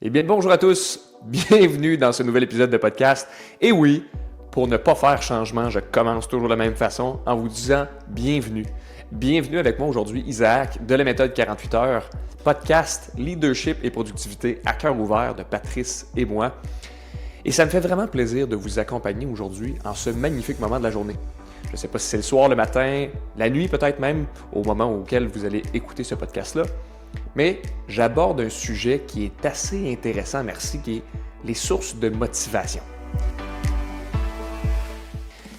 Eh bien, bonjour à tous, bienvenue dans ce nouvel épisode de podcast. Et oui, pour ne pas faire changement, je commence toujours de la même façon en vous disant bienvenue. Bienvenue avec moi aujourd'hui, Isaac, de la méthode 48 heures, podcast Leadership et productivité à cœur ouvert de Patrice et moi. Et ça me fait vraiment plaisir de vous accompagner aujourd'hui en ce magnifique moment de la journée. Je ne sais pas si c'est le soir, le matin, la nuit peut-être même, au moment auquel vous allez écouter ce podcast-là. Mais j'aborde un sujet qui est assez intéressant, merci, qui est les sources de motivation.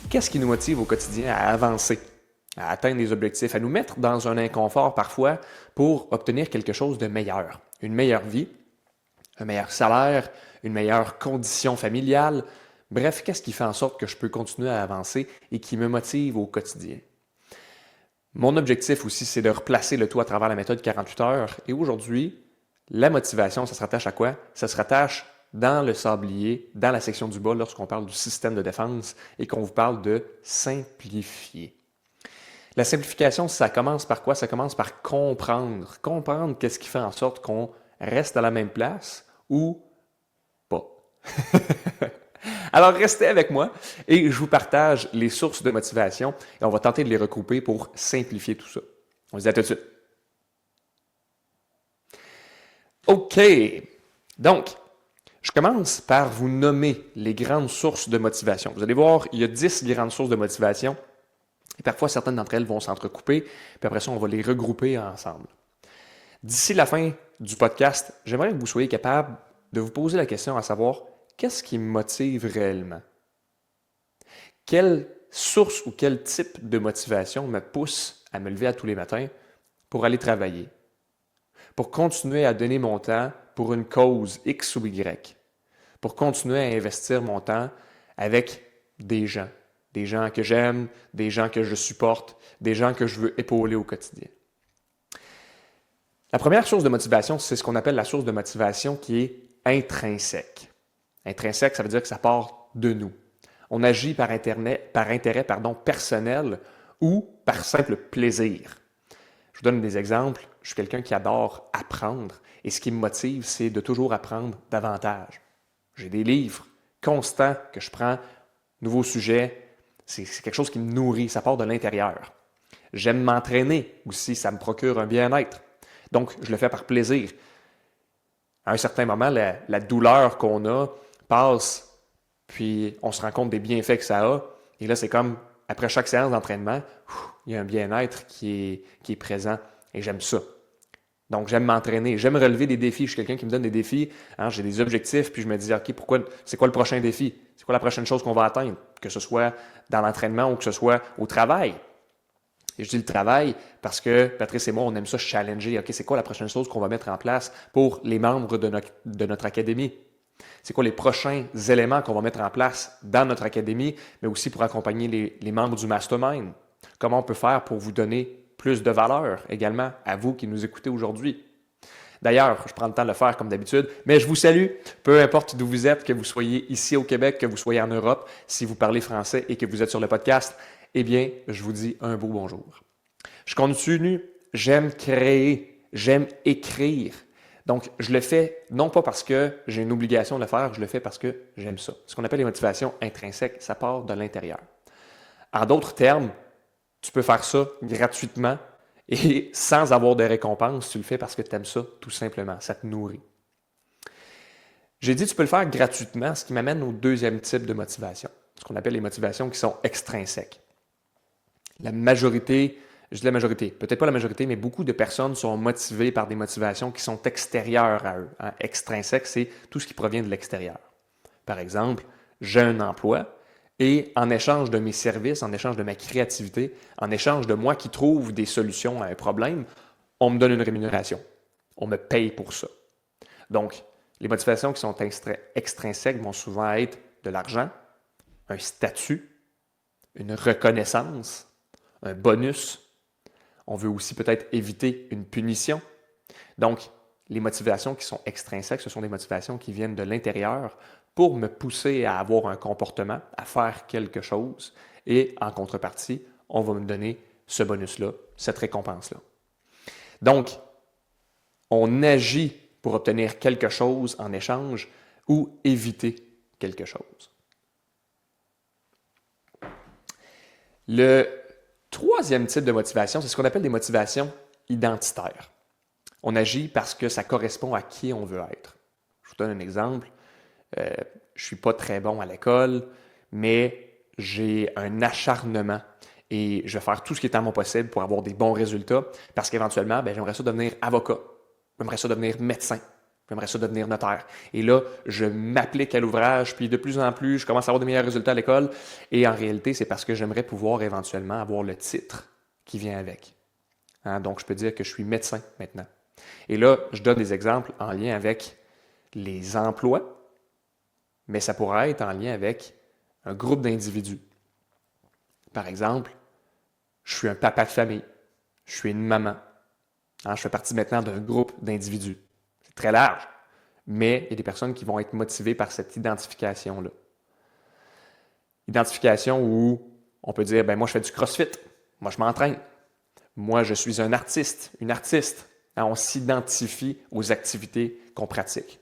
Qu'est-ce qui nous motive au quotidien à avancer, à atteindre des objectifs, à nous mettre dans un inconfort parfois pour obtenir quelque chose de meilleur, une meilleure vie, un meilleur salaire, une meilleure condition familiale, bref, qu'est-ce qui fait en sorte que je peux continuer à avancer et qui me motive au quotidien? Mon objectif aussi, c'est de replacer le tout à travers la méthode 48 heures. Et aujourd'hui, la motivation, ça se rattache à quoi? Ça se rattache dans le sablier, dans la section du bas, lorsqu'on parle du système de défense et qu'on vous parle de simplifier. La simplification, ça commence par quoi? Ça commence par comprendre. Comprendre qu'est-ce qui fait en sorte qu'on reste à la même place ou pas. Alors, restez avec moi et je vous partage les sources de motivation et on va tenter de les regrouper pour simplifier tout ça. On se dit à tout de suite. OK. Donc, je commence par vous nommer les grandes sources de motivation. Vous allez voir, il y a 10 grandes sources de motivation et parfois certaines d'entre elles vont s'entrecouper, puis après ça, on va les regrouper ensemble. D'ici la fin du podcast, j'aimerais que vous soyez capable de vous poser la question à savoir qu'est-ce qui me motive réellement? Quelle source ou quel type de motivation me pousse à me lever à tous les matins pour aller travailler? Pour continuer à donner mon temps pour une cause X ou Y? Pour continuer à investir mon temps avec des gens que j'aime, des gens que je supporte, des gens que je veux épauler au quotidien. La première source de motivation, c'est ce qu'on appelle la source de motivation qui est intrinsèque. Intrinsèque, ça veut dire que ça part de nous. On agit par intérêt personnel ou par simple plaisir. Je vous donne des exemples. Je suis quelqu'un qui adore apprendre et ce qui me motive, c'est de toujours apprendre davantage. J'ai des livres constants que je prends, nouveaux sujets. C'est quelque chose qui me nourrit, ça part de l'intérieur. J'aime m'entraîner aussi, ça me procure un bien-être. Donc, je le fais par plaisir. À un certain moment, la douleur qu'on a passe, puis on se rend compte des bienfaits que ça a. Et là, c'est comme, après chaque séance d'entraînement, il y a un bien-être qui est présent et j'aime ça. Donc, j'aime m'entraîner, j'aime relever des défis. Je suis quelqu'un qui me donne des défis. Hein, j'ai des objectifs, puis je me dis, OK, c'est quoi le prochain défi? C'est quoi la prochaine chose qu'on va atteindre? Que ce soit dans l'entraînement ou que ce soit au travail. Et je dis le travail parce que Patrice et moi, on aime ça challenger. OK, c'est quoi la prochaine chose qu'on va mettre en place pour les membres de notre académie? C'est quoi les prochains éléments qu'on va mettre en place dans notre académie, mais aussi pour accompagner les membres du mastermind? Comment on peut faire pour vous donner plus de valeur également à vous qui nous écoutez aujourd'hui? D'ailleurs, je prends le temps de le faire comme d'habitude, mais je vous salue, peu importe d'où vous êtes, que vous soyez ici au Québec, que vous soyez en Europe, si vous parlez français et que vous êtes sur le podcast, eh bien, je vous dis un beau bonjour. Je continue, j'aime créer, j'aime écrire. Donc, je le fais non pas parce que j'ai une obligation de le faire, je le fais parce que j'aime ça. Ce qu'on appelle les motivations intrinsèques, ça part de l'intérieur. En d'autres termes, tu peux faire ça gratuitement et sans avoir de récompense, tu le fais parce que tu aimes ça tout simplement, ça te nourrit. J'ai dit tu peux le faire gratuitement, ce qui m'amène au deuxième type de motivation, ce qu'on appelle les motivations qui sont extrinsèques. La majorité, je dis la majorité, peut-être pas la majorité, mais beaucoup de personnes sont motivées par des motivations qui sont extérieures à eux. Hein. Extrinsèque, c'est tout ce qui provient de l'extérieur. Par exemple, j'ai un emploi et en échange de mes services, en échange de ma créativité, en échange de moi qui trouve des solutions à un problème, on me donne une rémunération. On me paye pour ça. Donc, les motivations qui sont extrinsèques vont souvent être de l'argent, un statut, une reconnaissance, un bonus. On veut aussi peut-être éviter une punition. Donc, les motivations qui sont extrinsèques, ce sont des motivations qui viennent de l'intérieur pour me pousser à avoir un comportement, à faire quelque chose. Et en contrepartie, on va me donner ce bonus-là, cette récompense-là. Donc, on agit pour obtenir quelque chose en échange ou éviter quelque chose. Le troisième type de motivation, c'est ce qu'on appelle des motivations identitaires. On agit parce que ça correspond à qui on veut être. Je vous donne un exemple. Je ne suis pas très bon à l'école, mais j'ai un acharnement et je vais faire tout ce qui est en mon possible pour avoir des bons résultats parce qu'éventuellement, j'aimerais ça devenir avocat, j'aimerais ça devenir médecin, j'aimerais ça devenir notaire. Et là, je m'applique à l'ouvrage, puis de plus en plus, je commence à avoir de meilleurs résultats à l'école. Et en réalité, c'est parce que j'aimerais pouvoir éventuellement avoir le titre qui vient avec. Donc, je peux dire que je suis médecin maintenant. Et là, je donne des exemples en lien avec les emplois, mais ça pourrait être en lien avec un groupe d'individus. Par exemple, je suis un papa de famille, je suis une maman. Je fais partie maintenant d'un groupe d'individus. C'est très large, mais il y a des personnes qui vont être motivées par cette identification-là. Identification où on peut dire, moi je fais du CrossFit, moi je m'entraîne, moi je suis un artiste, une artiste. On s'identifie aux activités qu'on pratique.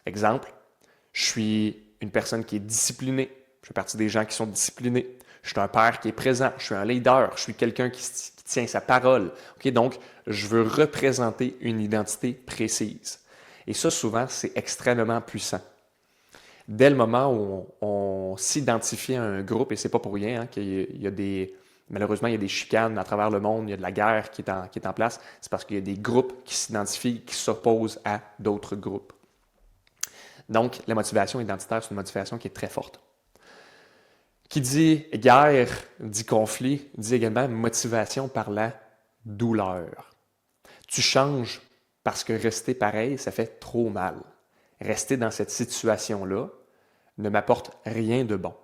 Exemple, je suis une personne qui est disciplinée. Je fais partie des gens qui sont disciplinés. Je suis un père qui est présent. Je suis un leader. Je suis quelqu'un qui tient sa parole. Donc, je veux représenter une identité précise. Et ça, souvent, c'est extrêmement puissant. Dès le moment où on s'identifie à un groupe, et c'est pas pour rien qu'il y a malheureusement, il y a des chicanes à travers le monde, il y a de la guerre qui est en place, c'est parce qu'il y a des groupes qui s'identifient, qui s'opposent à d'autres groupes. Donc, la motivation identitaire, c'est une motivation qui est très forte. Qui dit guerre, dit conflit, dit également motivation par la douleur. Tu changes parce que rester pareil, ça fait trop mal. Rester dans cette situation-là ne m'apporte rien de bon.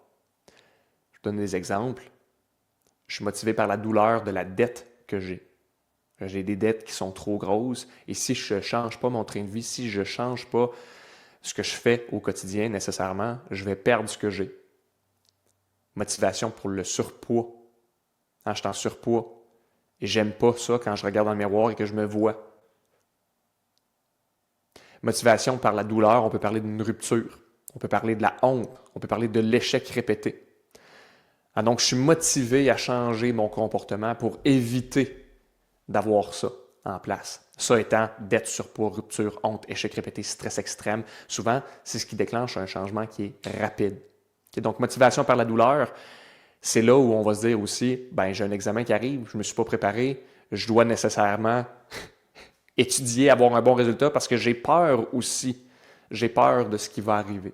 Je donne des exemples. Je suis motivé par la douleur de la dette que j'ai. J'ai des dettes qui sont trop grosses et si je ne change pas mon train de vie, si je ne change pas ce que je fais au quotidien nécessairement, je vais perdre ce que j'ai. Motivation pour le surpoids. Je suis en surpoids et j'aime pas ça quand je regarde dans le miroir et que je me vois. Motivation par la douleur, on peut parler d'une rupture, on peut parler de la honte, on peut parler de l'échec répété. Donc, je suis motivé à changer mon comportement pour éviter d'avoir ça en place. Ça étant dette, surpoids, rupture, honte, échec répété, stress extrême. Souvent, c'est ce qui déclenche un changement qui est rapide. Donc, motivation par la douleur, c'est là où on va se dire aussi, j'ai un examen qui arrive, je ne me suis pas préparé, je dois nécessairement étudier, avoir un bon résultat parce que j'ai peur aussi. J'ai peur de ce qui va arriver.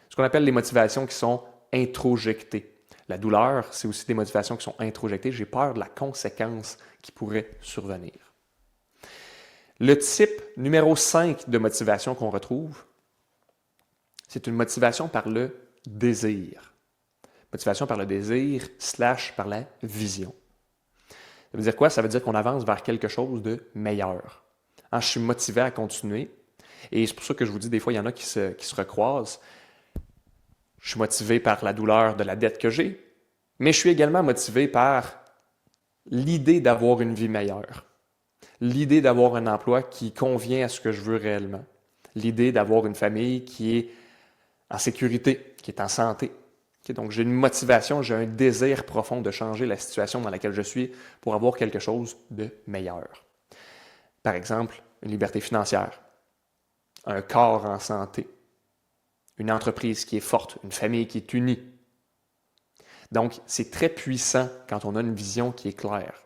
Ce qu'on appelle les motivations qui sont introjectées. La douleur, c'est aussi des motivations qui sont introjectées. J'ai peur de la conséquence qui pourrait survenir. Le type numéro 5 de motivation qu'on retrouve, c'est une motivation par le désir. Motivation par le désir / par la vision. Ça veut dire quoi? Ça veut dire qu'on avance vers quelque chose de meilleur. Je suis motivé à continuer. Et c'est pour ça que je vous dis, des fois, il y en a qui se recroisent. Je suis motivé par la douleur de la dette que j'ai, mais je suis également motivé par l'idée d'avoir une vie meilleure, l'idée d'avoir un emploi qui convient à ce que je veux réellement, l'idée d'avoir une famille qui est en sécurité, qui est en santé. Donc, j'ai une motivation, j'ai un désir profond de changer la situation dans laquelle je suis pour avoir quelque chose de meilleur. Par exemple, une liberté financière, un corps en santé, une entreprise qui est forte, une famille qui est unie. Donc, c'est très puissant quand on a une vision qui est claire.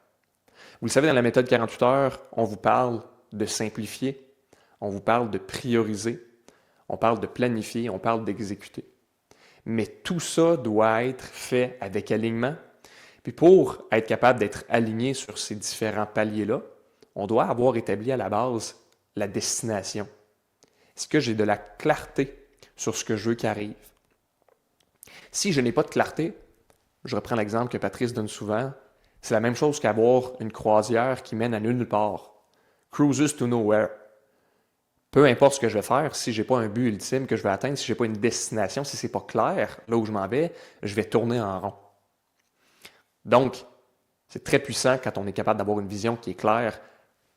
Vous le savez, dans la méthode 48 heures, on vous parle de simplifier, on vous parle de prioriser, on parle de planifier, on parle d'exécuter. Mais tout ça doit être fait avec alignement. Puis pour être capable d'être aligné sur ces différents paliers-là, on doit avoir établi à la base la destination. Est-ce que j'ai de la clarté sur ce que je veux qui arrive? Si je n'ai pas de clarté, je reprends l'exemple que Patrice donne souvent, c'est la même chose qu'avoir une croisière qui mène à nulle part. Cruises to nowhere. Peu importe ce que je vais faire, si je n'ai pas un but ultime que je vais atteindre, si je n'ai pas une destination, si ce n'est pas clair là où je m'en vais, je vais tourner en rond. Donc, c'est très puissant quand on est capable d'avoir une vision qui est claire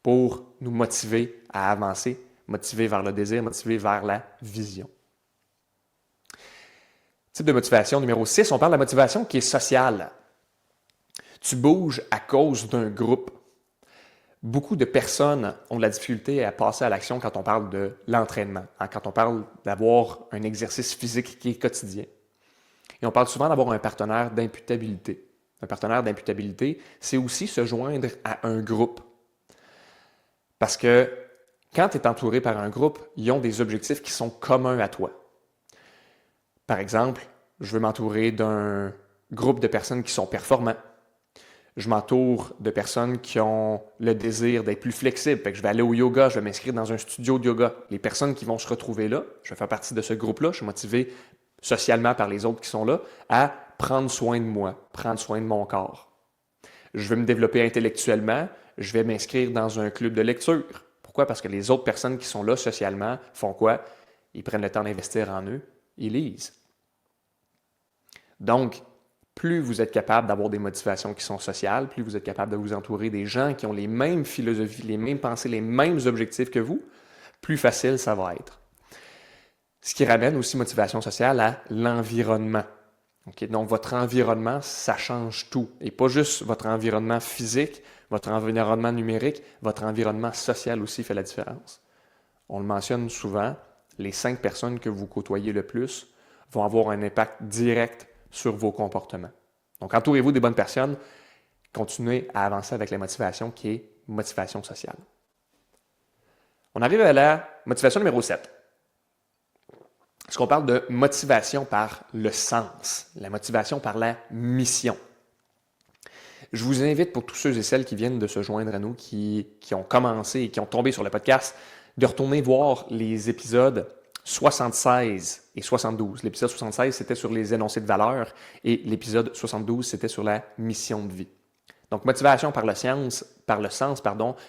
pour nous motiver à avancer, motivé vers le désir, motivé vers la vision. Type de motivation numéro 6, on parle de la motivation qui est sociale. Tu bouges à cause d'un groupe. Beaucoup de personnes ont de la difficulté à passer à l'action quand on parle de l'entraînement, quand on parle d'avoir un exercice physique qui est quotidien. Et on parle souvent d'avoir un partenaire d'imputabilité. Un partenaire d'imputabilité, c'est aussi se joindre à un groupe. Parce que quand tu es entouré par un groupe, ils ont des objectifs qui sont communs à toi. Par exemple, je veux m'entourer d'un groupe de personnes qui sont performants. Je m'entoure de personnes qui ont le désir d'être plus flexibles. Fait que je vais aller au yoga, je vais m'inscrire dans un studio de yoga. Les personnes qui vont se retrouver là, je vais faire partie de ce groupe-là, je suis motivé socialement par les autres qui sont là, à prendre soin de moi, prendre soin de mon corps. Je veux me développer intellectuellement, je vais m'inscrire dans un club de lecture. Pourquoi? Parce que les autres personnes qui sont là socialement font quoi? Ils prennent le temps d'investir en eux, ils lisent. Donc, plus vous êtes capable d'avoir des motivations qui sont sociales, plus vous êtes capable de vous entourer des gens qui ont les mêmes philosophies, les mêmes pensées, les mêmes objectifs que vous, plus facile ça va être. Ce qui ramène aussi motivation sociale à l'environnement. Okay? Donc, votre environnement, ça change tout. Et pas juste votre environnement physique, votre environnement numérique, votre environnement social aussi fait la différence. On le mentionne souvent, les 5 personnes que vous côtoyez le plus vont avoir un impact direct sur vos comportements. Donc, entourez-vous des bonnes personnes, continuez à avancer avec la motivation qui est motivation sociale. On arrive à la motivation numéro 7. Est-ce qu'on parle de motivation par le sens, la motivation par la mission? Je vous invite, pour tous ceux et celles qui viennent de se joindre à nous, qui ont commencé et qui ont tombé sur le podcast, de retourner voir les épisodes 76 et 72. L'épisode 76, c'était sur les énoncés de valeur et l'épisode 72, c'était sur la mission de vie. Donc, motivation par le sens,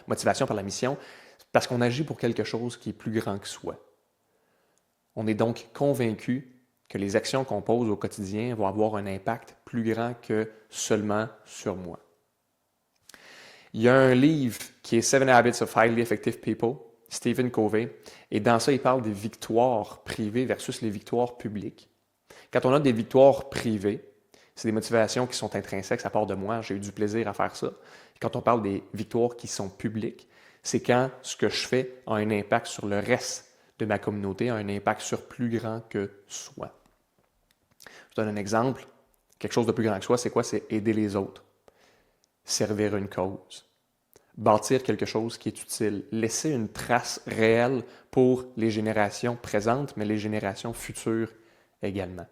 motivation par la mission, parce qu'on agit pour quelque chose qui est plus grand que soi. On est donc convaincu que les actions qu'on pose au quotidien vont avoir un impact plus grand que seulement sur moi. Il y a un livre qui est Seven Habits of Highly Effective People, Stephen Covey, et dans ça, il parle des victoires privées versus les victoires publiques. Quand on a des victoires privées, c'est des motivations qui sont intrinsèques, ça part de moi, j'ai eu du plaisir à faire ça. Et quand on parle des victoires qui sont publiques, c'est quand ce que je fais a un impact sur le reste de ma communauté, a un impact sur plus grand que soi. Je donne un exemple. Quelque chose de plus grand que soi, c'est quoi? C'est aider les autres, servir une cause, bâtir quelque chose qui est utile, laisser une trace réelle pour les générations présentes, mais les générations futures également.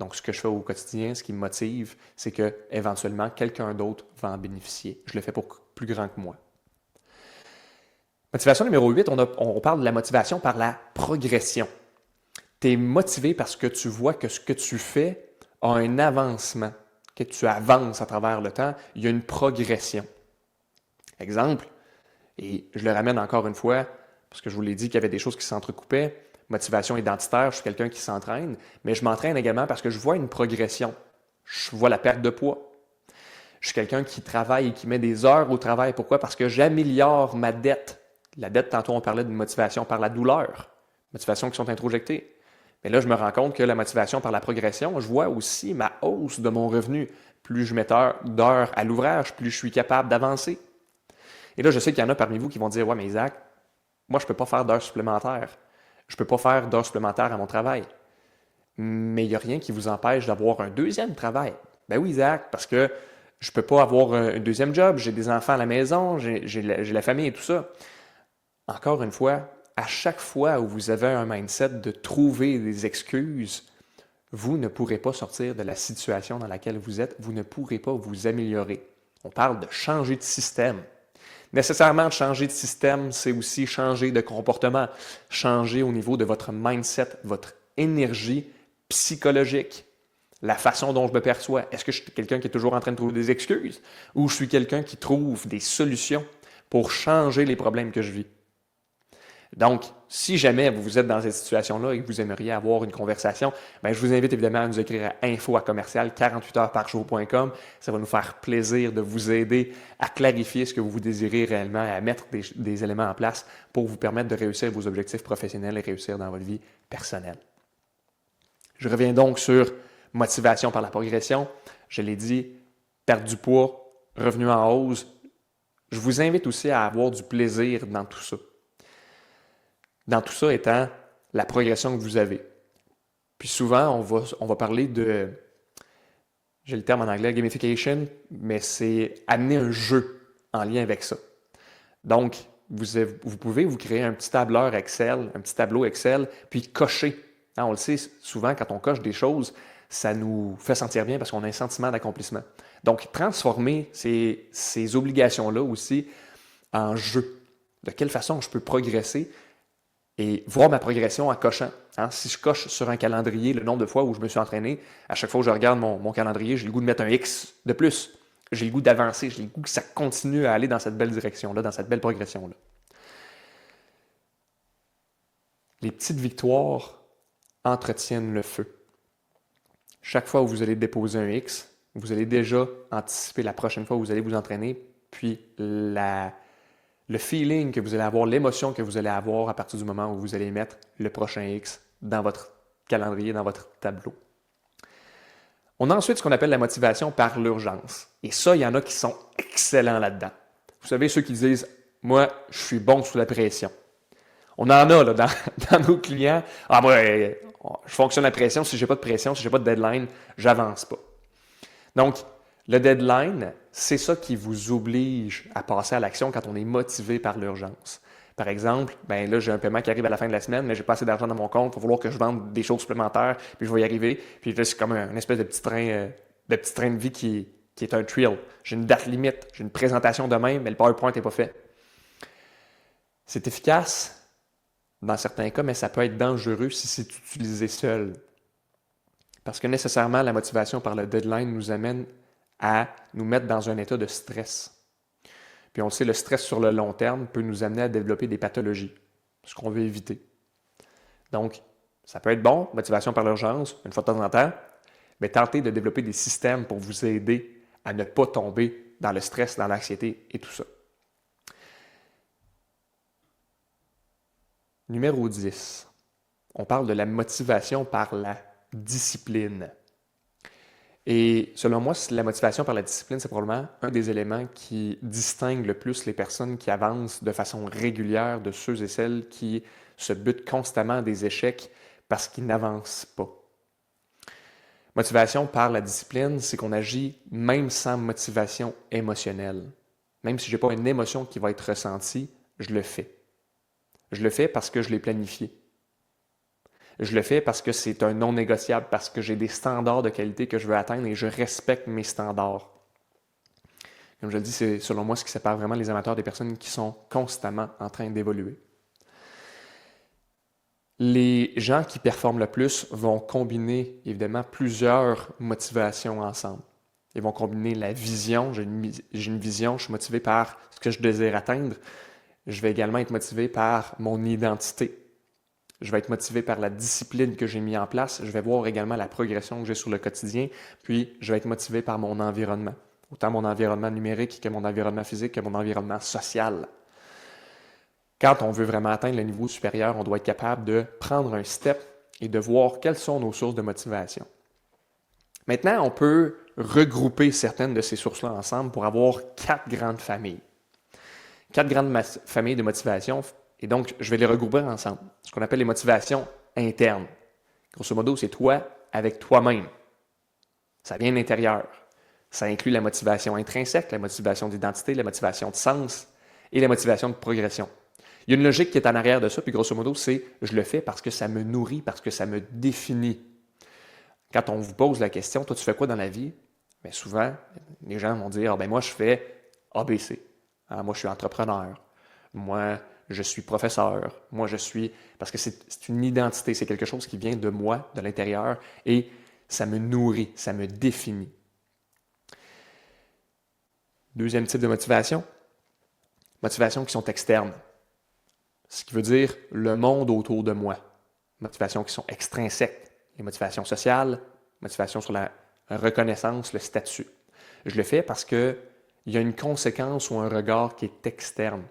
Donc, ce que je fais au quotidien, ce qui me motive, c'est que éventuellement quelqu'un d'autre va en bénéficier. Je le fais pour plus grand que moi. Motivation numéro 8, on parle de la motivation par la progression. Tu es motivé parce que tu vois que ce que tu fais a un avancement, que tu avances à travers le temps, il y a une progression. Exemple, et je le ramène encore une fois, parce que je vous l'ai dit qu'il y avait des choses qui s'entrecoupaient, motivation identitaire, je suis quelqu'un qui s'entraîne, mais je m'entraîne également parce que je vois une progression. Je vois la perte de poids. Je suis quelqu'un qui travaille et qui met des heures au travail. Pourquoi? Parce que j'améliore ma dette. La dette, tantôt, on parlait de motivation par la douleur, motivations qui sont introjectées. Mais là, je me rends compte que la motivation par la progression, je vois aussi ma hausse de mon revenu. Plus je mets d'heures à l'ouvrage, plus je suis capable d'avancer. Et là, je sais qu'il y en a parmi vous qui vont dire « Ouais, mais Isaac, moi, je ne peux pas faire d'heures supplémentaires. Je ne peux pas faire d'heures supplémentaires à mon travail. » Mais il n'y a rien qui vous empêche d'avoir un deuxième travail. Ben oui, Isaac, parce que je ne peux pas avoir un deuxième job, j'ai des enfants à la maison, j'ai la famille et tout ça. Encore une fois, à chaque fois où vous avez un mindset de trouver des excuses, vous ne pourrez pas sortir de la situation dans laquelle vous êtes, vous ne pourrez pas vous améliorer. On parle de changer de système. Nécessairement, de changer de système, c'est aussi changer de comportement, changer au niveau de votre mindset, votre énergie psychologique, la façon dont je me perçois. Est-ce que je suis quelqu'un qui est toujours en train de trouver des excuses ou je suis quelqu'un qui trouve des solutions pour changer les problèmes que je vis? Donc, si jamais vous êtes dans cette situation-là et que vous aimeriez avoir une conversation, bien, je vous invite évidemment à nous écrire à info@commercial48heuresparjour.com. Ça va nous faire plaisir de vous aider à clarifier ce que vous désirez réellement et à mettre des éléments en place pour vous permettre de réussir vos objectifs professionnels et réussir dans votre vie personnelle. Je reviens donc sur motivation par la progression. Je l'ai dit, perdre du poids, revenu en hausse. Je vous invite aussi à avoir du plaisir dans tout ça. Dans tout ça étant la progression que vous avez. Puis souvent, on va parler de, j'ai le terme en anglais, gamification, mais c'est amener un jeu en lien avec ça. Donc, vous pouvez vous créer un petit tableur Excel, un petit tableau Excel, puis cocher. Hein, on le sait, souvent, quand on coche des choses, ça nous fait sentir bien parce qu'on a un sentiment d'accomplissement. Donc, transformer ces obligations-là aussi en jeu. De quelle façon je peux progresser et voir ma progression en cochant. Hein? Si je coche sur un calendrier le nombre de fois où je me suis entraîné, à chaque fois que je regarde mon calendrier, j'ai le goût de mettre un X de plus. J'ai le goût d'avancer, j'ai le goût que ça continue à aller dans cette belle direction-là, dans cette belle progression-là. Les petites victoires entretiennent le feu. Chaque fois où vous allez déposer un X, vous allez déjà anticiper la prochaine fois où vous allez vous entraîner, puis le feeling que vous allez avoir, l'émotion que vous allez avoir à partir du moment où vous allez mettre le prochain X dans votre calendrier, dans votre tableau. On a ensuite ce qu'on appelle la motivation par l'urgence. Et ça, il y en a qui sont excellents là-dedans. Vous savez, ceux qui disent « Moi, je suis bon sous la pression ». On en a là, dans nos clients. « Ah, moi, je fonctionne à la pression. Si je n'ai pas de pression, si je n'ai pas de deadline, je n'avance pas. » Donc, le deadline, c'est ça qui vous oblige à passer à l'action quand on est motivé par l'urgence. Par exemple, ben là, j'ai un paiement qui arrive à la fin de la semaine, mais j'ai pas assez d'argent dans mon compte pour vouloir que je vende des choses supplémentaires, puis je vais y arriver. Puis là, c'est comme une espèce de petit train de vie qui est un thrill. J'ai une date limite, j'ai une présentation demain, mais le PowerPoint n'est pas fait. C'est efficace dans certains cas, mais ça peut être dangereux si c'est utilisé seul. Parce que nécessairement, la motivation par le deadline nous amène à nous mettre dans un état de stress. Puis on le sait, le stress sur le long terme peut nous amener à développer des pathologies, ce qu'on veut éviter. Donc, ça peut être bon, motivation par l'urgence, une fois de temps en temps, mais tentez de développer des systèmes pour vous aider à ne pas tomber dans le stress, dans l'anxiété et tout ça. Numéro 10, on parle de la motivation par la discipline. Et selon moi, la motivation par la discipline, c'est probablement un des éléments qui distingue le plus les personnes qui avancent de façon régulière de ceux et celles qui se butent constamment à des échecs parce qu'ils n'avancent pas. Motivation par la discipline, c'est qu'on agit même sans motivation émotionnelle. Même si je n'ai pas une émotion qui va être ressentie, je le fais. Je le fais parce que je l'ai planifié. Je le fais parce que c'est un non négociable, parce que j'ai des standards de qualité que je veux atteindre et je respecte mes standards. Comme je le dis, c'est selon moi ce qui sépare vraiment les amateurs des personnes qui sont constamment en train d'évoluer. Les gens qui performent le plus vont combiner évidemment plusieurs motivations ensemble. Ils vont combiner la vision, j'ai une vision, je suis motivé par ce que je désire atteindre. Je vais également être motivé par mon identité. Je vais être motivé par la discipline que j'ai mis en place. Je vais voir également la progression que j'ai sur le quotidien. Puis, je vais être motivé par mon environnement. Autant mon environnement numérique que mon environnement physique que mon environnement social. Quand on veut vraiment atteindre le niveau supérieur, on doit être capable de prendre un step et de voir quelles sont nos sources de motivation. Maintenant, on peut regrouper certaines de ces sources-là ensemble pour avoir 4 grandes familles. 4 grandes familles de motivation. Et donc, je vais les regrouper ensemble. Ce qu'on appelle les motivations internes. Grosso modo, c'est toi avec toi-même. Ça vient de l'intérieur. Ça inclut la motivation intrinsèque, la motivation d'identité, la motivation de sens et la motivation de progression. Il y a une logique qui est en arrière de ça, puis grosso modo, c'est je le fais parce que ça me nourrit, parce que ça me définit. Quand on vous pose la question, toi, tu fais quoi dans la vie? Bien, souvent, les gens vont dire, moi, je fais ABC. Moi, je suis entrepreneur. Moi, je suis professeur, moi je suis... Parce que c'est une identité, c'est quelque chose qui vient de moi, de l'intérieur, et ça me nourrit, ça me définit. Deuxième type de motivation qui sont externes. ce qui veut dire le monde autour de moi. Motivations qui sont extrinsèques, les motivations sociales, motivations sur la reconnaissance, le statut. Je le fais parce qu'il y a une conséquence ou un regard qui est externe.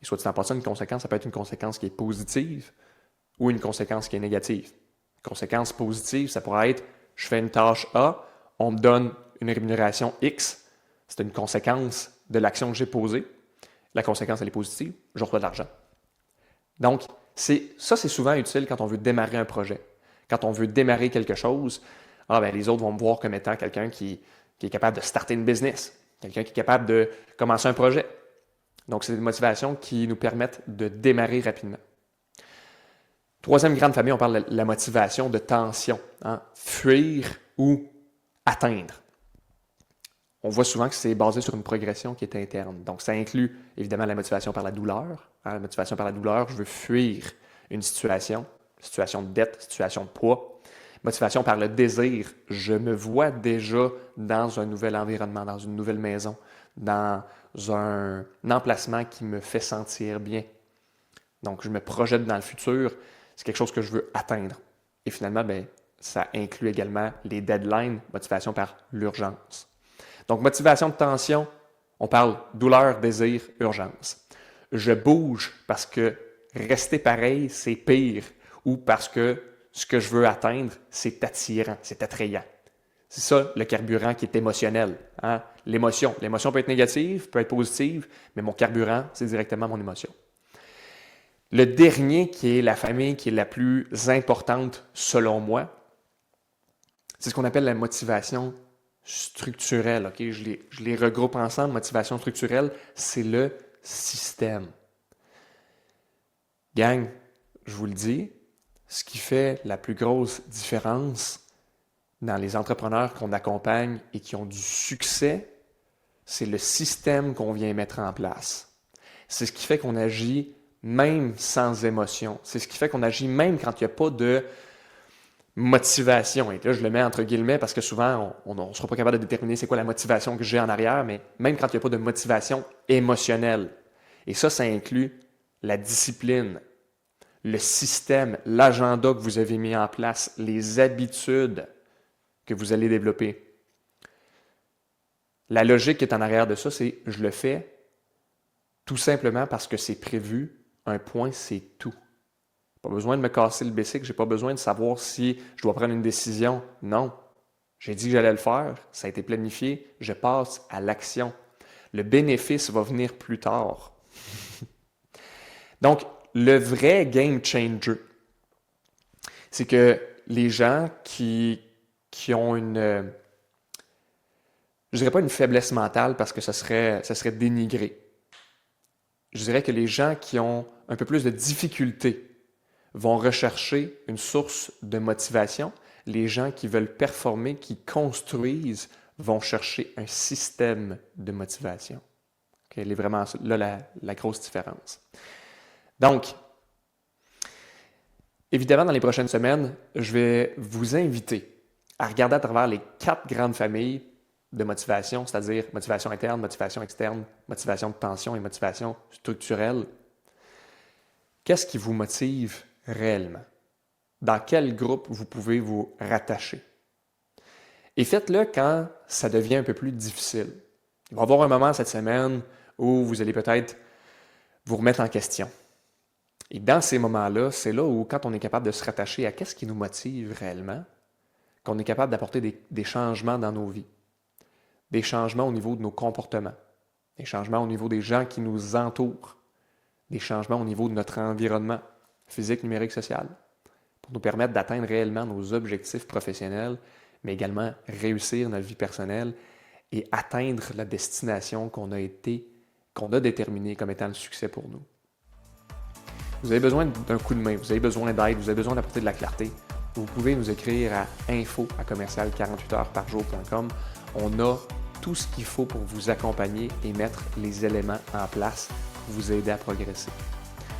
Et soit dit en passant, une conséquence, ça peut être une conséquence qui est positive ou une conséquence qui est négative. Une conséquence positive, ça pourrait être « je fais une tâche A, on me donne une rémunération X », c'est une conséquence de l'action que j'ai posée. La conséquence, elle est positive, je reçois de l'argent. Donc, c'est souvent utile quand on veut démarrer un projet. Quand on veut démarrer quelque chose, les autres vont me voir comme étant quelqu'un qui est capable de starter une business, quelqu'un qui est capable de commencer un projet. Donc, c'est des motivations qui nous permettent de démarrer rapidement. Troisième grande famille, on parle de la motivation de tension. Fuir ou atteindre. On voit souvent que c'est basé sur une progression qui est interne. Donc, ça inclut évidemment la motivation par la douleur. La motivation par la douleur, je veux fuir une situation de dette, situation de poids. Motivation par le désir, je me vois déjà dans un nouvel environnement, dans une nouvelle maison, dans un emplacement qui me fait sentir bien. Donc, je me projette dans le futur, c'est quelque chose que je veux atteindre. Et finalement, ça inclut également les deadlines, motivation par l'urgence. Donc, motivation de tension, on parle douleur, désir, urgence. Je bouge parce que rester pareil, c'est pire, ou parce que ce que je veux atteindre, c'est attirant, c'est attrayant. C'est ça le carburant qui est émotionnel. L'émotion peut être négative, peut être positive, mais mon carburant, c'est directement mon émotion. Le dernier, qui est la famille qui est la plus importante selon moi, c'est ce qu'on appelle la motivation structurelle. Okay? Je les regroupe ensemble. Motivation structurelle, c'est le système. Gang, je vous le dis, ce qui fait la plus grosse différence dans les entrepreneurs qu'on accompagne et qui ont du succès, c'est le système qu'on vient mettre en place. C'est ce qui fait qu'on agit même sans émotion. C'est ce qui fait qu'on agit même quand il n'y a pas de motivation. Et là, je le mets entre guillemets parce que souvent, on ne sera pas capable de déterminer c'est quoi la motivation que j'ai en arrière, mais même quand il n'y a pas de motivation émotionnelle. Et ça inclut la discipline, le système, l'agenda que vous avez mis en place, les habitudes que vous allez développer. La logique qui est en arrière de ça, c'est je le fais tout simplement parce que c'est prévu. Un point, c'est tout. Pas besoin de me casser le bicycle, j'ai pas besoin de savoir si je dois prendre une décision. Non. J'ai dit que j'allais le faire, ça a été planifié, je passe à l'action. Le bénéfice va venir plus tard. Donc, le vrai game changer, c'est que les gens qui ont une, je dirais pas une faiblesse mentale parce que ça serait dénigré. Je dirais que les gens qui ont un peu plus de difficultés vont rechercher une source de motivation. Les gens qui veulent performer, qui construisent, vont chercher un système de motivation. Okay, elle est vraiment là la grosse différence. Donc, évidemment, dans les prochaines semaines, je vais vous inviter à regarder à travers les 4 grandes familles de motivation, c'est-à-dire motivation interne, motivation externe, motivation de tension et motivation structurelle. Qu'est-ce qui vous motive réellement? Dans quel groupe vous pouvez vous rattacher? Et faites-le quand ça devient un peu plus difficile. Il va y avoir un moment cette semaine où vous allez peut-être vous remettre en question. Et dans ces moments-là, c'est là où, quand on est capable de se rattacher à qu'est-ce qui nous motive réellement, qu'on est capable d'apporter des changements dans nos vies, des changements au niveau de nos comportements, des changements au niveau des gens qui nous entourent, des changements au niveau de notre environnement physique, numérique, social, pour nous permettre d'atteindre réellement nos objectifs professionnels, mais également réussir notre vie personnelle et atteindre la destination qu'on a déterminée comme étant le succès pour nous. Vous avez besoin d'un coup de main, vous avez besoin d'aide, vous avez besoin d'apporter de la clarté. Vous pouvez nous écrire à info@commercial48heures-par-jour.com. On a tout ce qu'il faut pour vous accompagner et mettre les éléments en place pour vous aider à progresser.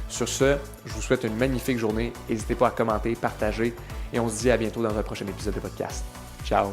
Sur ce, je vous souhaite une magnifique journée. N'hésitez pas à commenter, partager et on se dit à bientôt dans un prochain épisode de podcast. Ciao!